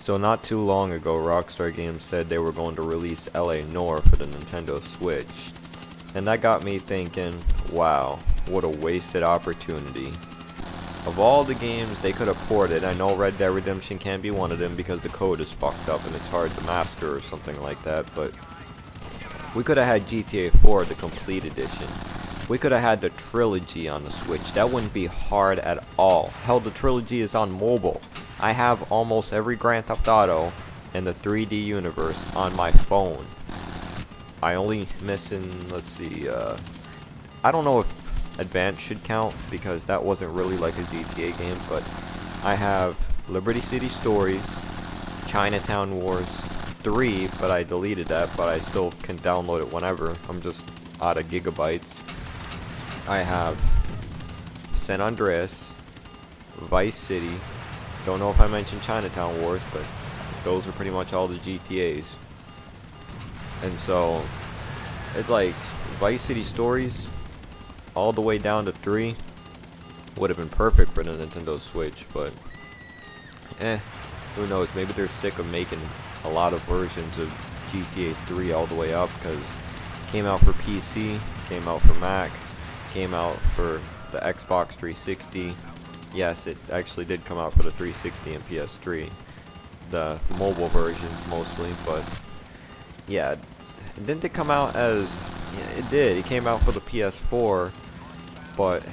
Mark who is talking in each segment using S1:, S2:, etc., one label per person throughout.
S1: So not too long ago, Rockstar Games said they were going to release Noire for the Nintendo Switch. And that got me thinking, wow, what a wasted opportunity. Of all the games they could have ported, I know Red Dead Redemption can't be one of them because the code is fucked up and it's hard to master or something like that, but we could have had GTA 4, the complete edition. We could have had the trilogy on the Switch. That wouldn't be hard at all. Hell, the trilogy is on mobile. I have almost every Grand Theft Auto in the 3D universe on my phone. I only missing, let's see, I don't know if Advance should count because that wasn't really like a GTA game, but I have Liberty City Stories, Chinatown Wars 3, but I deleted that, but I still can download it whenever. I'm just out of gigabytes. I have San Andreas, Vice City. Don't know if I mentioned Chinatown Wars, but those are pretty much all the GTAs. And so it's like Vice City Stories all the way down to 3 would have been perfect for the Nintendo Switch, but who knows, maybe they're sick of making a lot of versions of GTA 3 all the way up, because it came out for PC, came out for Mac, came out for the Xbox 360. Yes, it actually did come out for the 360 and PS3, the mobile versions mostly, but yeah, didn't it come out as, yeah, it did, it came out for the PS4, but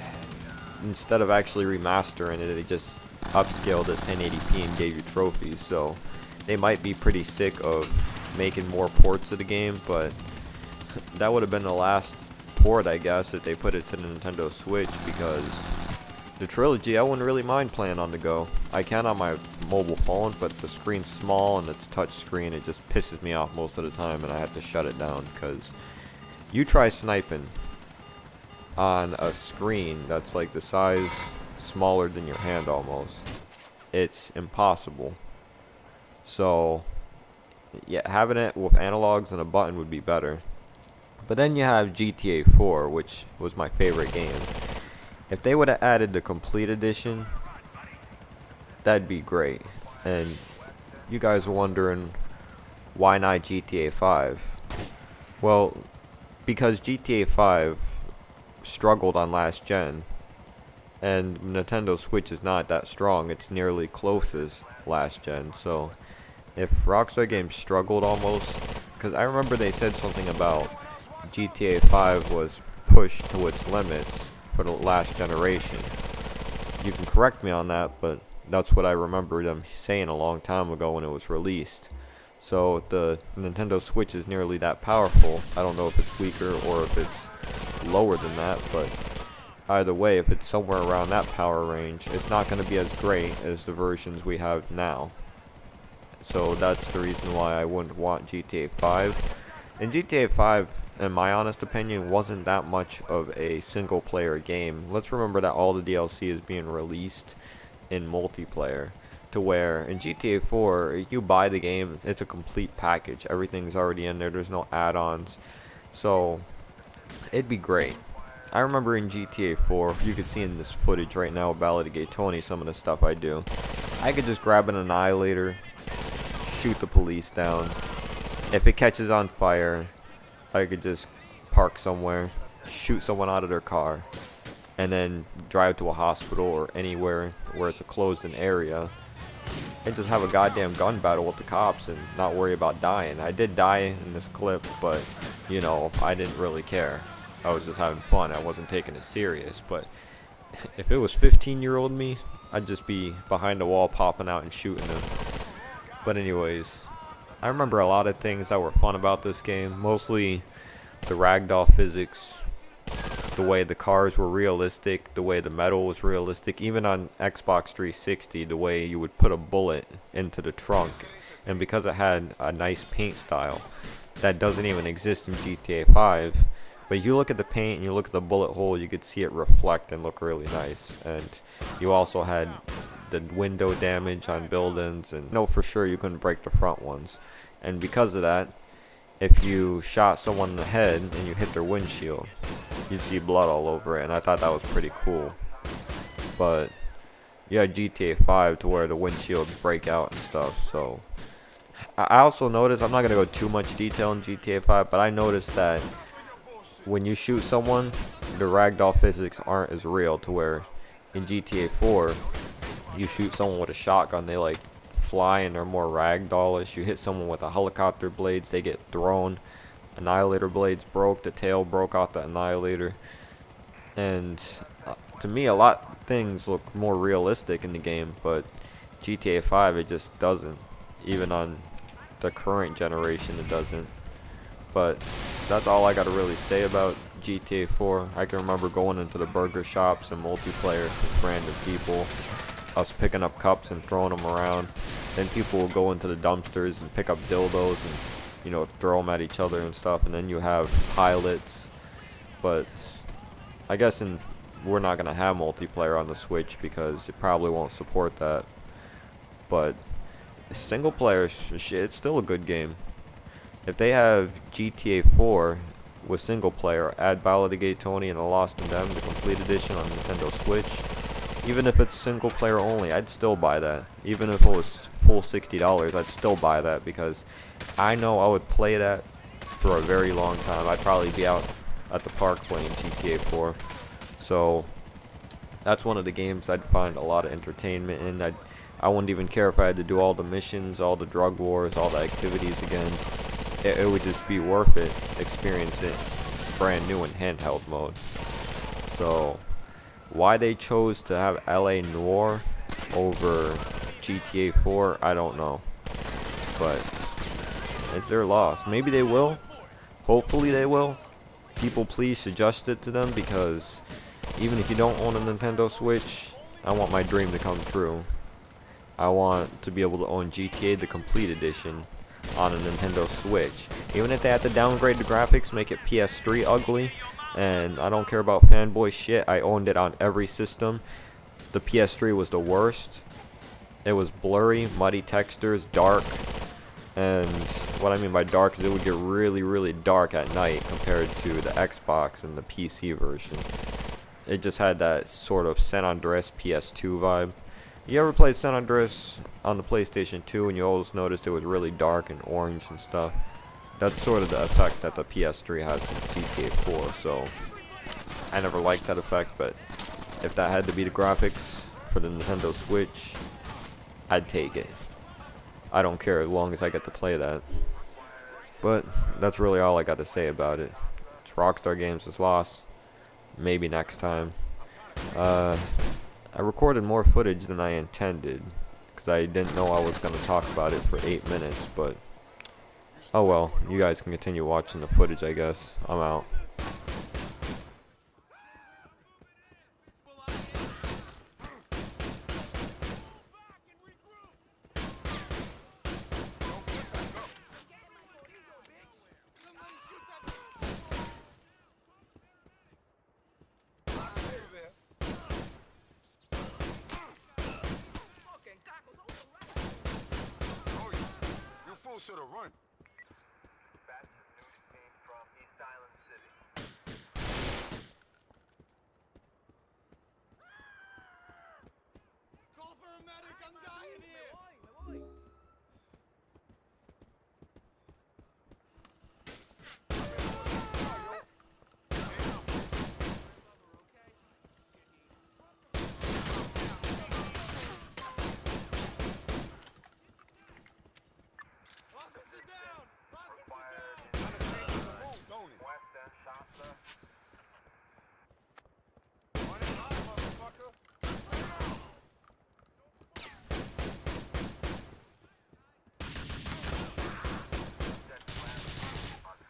S1: instead of actually remastering it, it just upscaled at 1080p and gave you trophies. So they might be pretty sick of making more ports of the game, but that would have been the last port, I guess, if they put it to the Nintendo Switch, because the trilogy I wouldn't really mind playing on the go. I can on my mobile phone, but the screen's small and it's touch screen. It just pisses me off most of the time, and I have to shut it down, because you try sniping on a screen that's like the size smaller than your hand almost. It's impossible. So yeah, having it with analogs and a button would be better. But then you have GTA 4, which was my favorite game. If they would have added the complete edition, that'd be great. And you guys are wondering, why not GTA 5? Well, because GTA 5 struggled on last gen, and Nintendo Switch is not that strong. It's nearly close as last gen. So if Rockstar Games struggled almost, because I remember they said something about GTA 5 was pushed to its limits for the last generation. You can correct me on that, but that's what I remember them saying a long time ago when it was released. So the Nintendo Switch is nearly that powerful. I don't know if it's weaker or if it's lower than that, but either way, if it's somewhere around that power range, it's not going to be as great as the versions we have now. So that's the reason why I wouldn't want GTA 5. And GTA 5, in my honest opinion, wasn't that much of a single player game. Let's remember that all the DLC is being released in multiplayer, to where in GTA 4 you buy the game, it's a complete package, everything's already in there, there's no add-ons. So it'd be great. I remember in GTA 4, you could see in this footage right now of Ballad of Gay Tony some of the stuff I do. I could just grab an annihilator, shoot the police down. If it catches on fire, I could just park somewhere, shoot someone out of their car, and then drive to a hospital or anywhere where it's a closed-in area, and just have a goddamn gun battle with the cops and not worry about dying. I did die in this clip, but, you know, I didn't really care. I was just having fun. I wasn't taking it serious. But if it was 15-year-old me, I'd just be behind the wall popping out and shooting them. But anyways, I remember a lot of things that were fun about this game. Mostly the ragdoll physics, the way the cars were realistic, the way the metal was realistic. Even on Xbox 360, the way you would put a bullet into the trunk. And because it had a nice paint style that doesn't even exist in GTA 5. But you look at the paint and you look at the bullet hole, you could see it reflect and look really nice. And you also had the window damage on buildings, and no, for sure you couldn't break the front ones. And because of that, if you shot someone in the head and you hit their windshield, you'd see blood all over it, and I thought that was pretty cool. But you had GTA 5 to where the windshields break out and stuff. So I also noticed, I'm not gonna go too much detail in GTA 5, but I noticed that when you shoot someone, the ragdoll physics aren't as real, to where in GTA 4, you shoot someone with a shotgun, they like fly and they're more ragdollish. You hit someone with a helicopter blades, they get thrown. Annihilator blades broke, the tail broke off the Annihilator. And to me, a lot of things look more realistic in the game, but GTA 5, it just doesn't. Even on the current generation, it doesn't. But that's all I gotta really say about GTA 4. I can remember going into the burger shops and multiplayer with random people, us picking up cups and throwing them around. Then people will go into the dumpsters and pick up dildos and, you know, throw them at each other and stuff. And then you have pilots. But I guess we're not gonna have multiplayer on the Switch because it probably won't support that. But single player, it's still a good game. If they have GTA 4 with single player, add Battle of the Gate Tony and the Lost and Damned, the complete edition on Nintendo Switch, even if it's single player only, I'd still buy that. Even if it was full $60, I'd still buy that because I know I would play that for a very long time. I'd probably be out at the park playing GTA 4. So that's one of the games I'd find a lot of entertainment in. I wouldn't even care if I had to do all the missions, all the drug wars, all the activities again. It would just be worth it, experience it brand new in handheld mode. So why they chose to have LA Noire over GTA 4, I don't know. But it's their loss. Maybe they will. Hopefully they will. People, please suggest it to them, because even if you don't own a Nintendo Switch, I want my dream to come true. I want to be able to own GTA the complete edition on a Nintendo Switch. Even if they have to downgrade the graphics, make it PS3 ugly, and I don't care about fanboy shit, I owned it on every system. The PS3 was the worst. It was blurry, muddy textures, dark, and what I mean by dark is it would get really, really dark at night compared to the Xbox and the PC version. It just had that sort of San Andreas PS2 vibe. You ever played San Andreas on the PlayStation 2 and you always noticed it was really dark and orange and stuff? That's sort of the effect that the PS3 has in GTA 4, so I never liked that effect, but if that had to be the graphics for the Nintendo Switch, I'd take it. I don't care as long as I get to play that. But that's really all I got to say about it. It's Rockstar Games' loss. Maybe next time. I recorded more footage than I intended because I didn't know I was going to talk about it for 8 minutes, but oh well, you guys can continue watching the footage, I guess. I'm out.
S2: Should have run.
S3: From East Island City.
S2: Call for a medic, I'm dying here.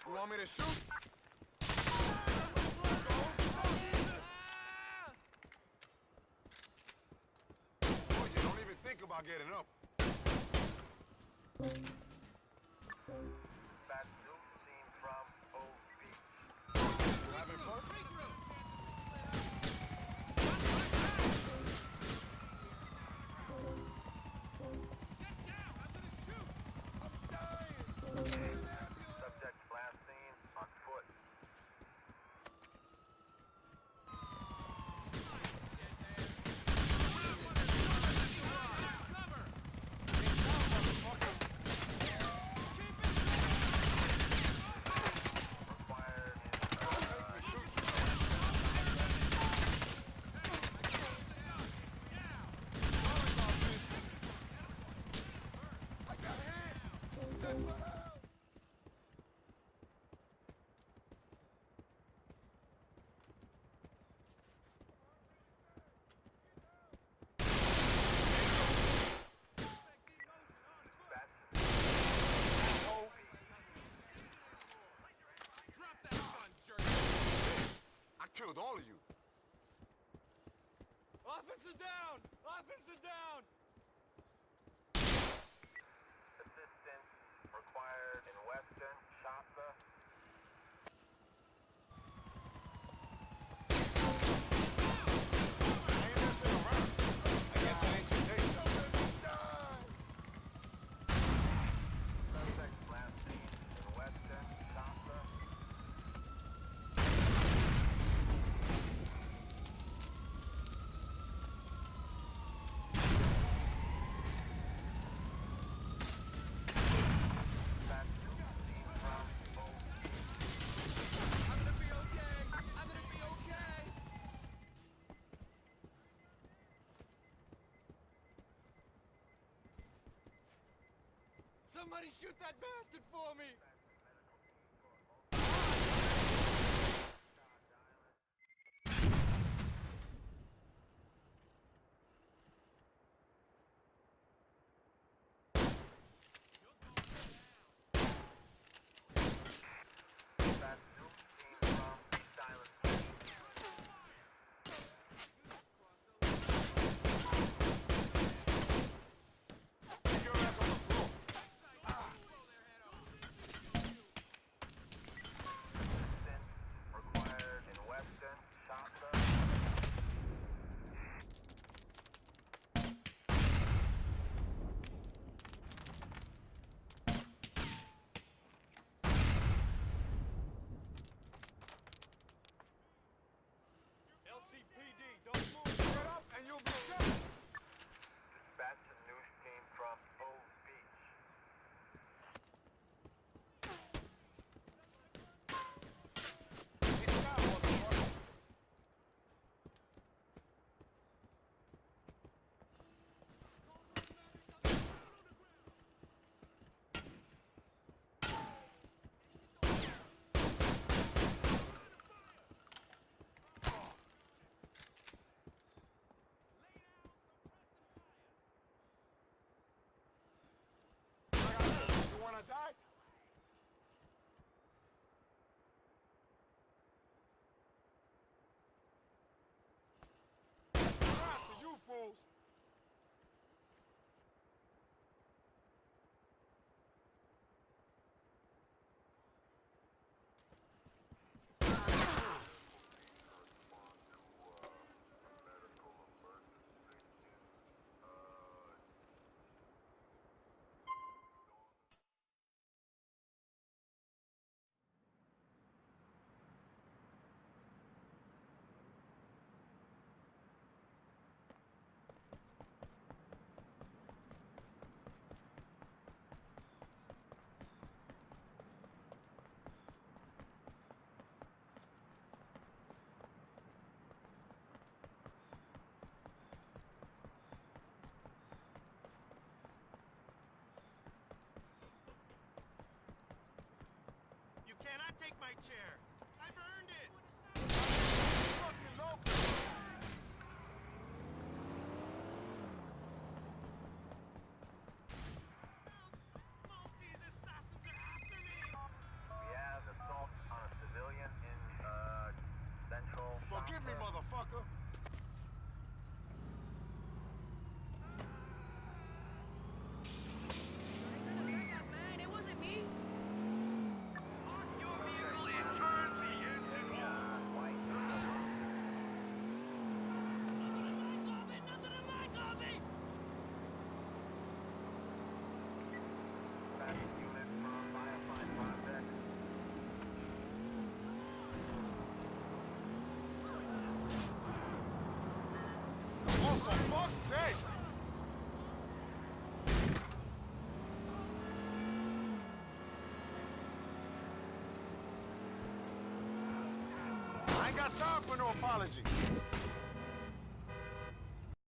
S2: You want me to shoot? Boy, you don't even think about getting up.
S3: Bad news seen from Old Beach.
S2: You having fun?
S3: Subject last seen on foot.
S2: Asshole.
S4: Drop that gun, jerk!
S2: I killed all of you.
S4: Officer down! Officer down!
S3: Assistance required in Western Shasta.
S2: I ain't messing around. I guess it ain't your day.
S3: Suspect last seen in Western Shasta. Back to scene from OB.
S4: I'm gonna be okay! I'm gonna be okay! Somebody shoot that bastard for me!
S3: Back to scene from silent.
S2: Get your ass on the floor.
S3: Assistance required in Western Shasta.
S4: LCPD, don't move!
S2: Get up and you'll be shot.
S3: Dispatch a news team from Old Beach.
S2: Get down, motherfucker. I got this. You wanna die? That's the last of you fools.
S4: You cannot take my chair! I've earned it!
S2: Fucking local.
S4: Maltese assassins are after me!
S3: We have assault on a civilian in Central.
S2: Forgive me,
S3: Shasta.
S2: motherfucker.
S5: Yes, man, it wasn't me.
S3: Your vehicle and turn the engine on. White.
S5: Nothing in my coffee!
S3: Dispatch unit from Firefly Project.
S2: Oh, for fuck's sake! I ain't got time for no apology.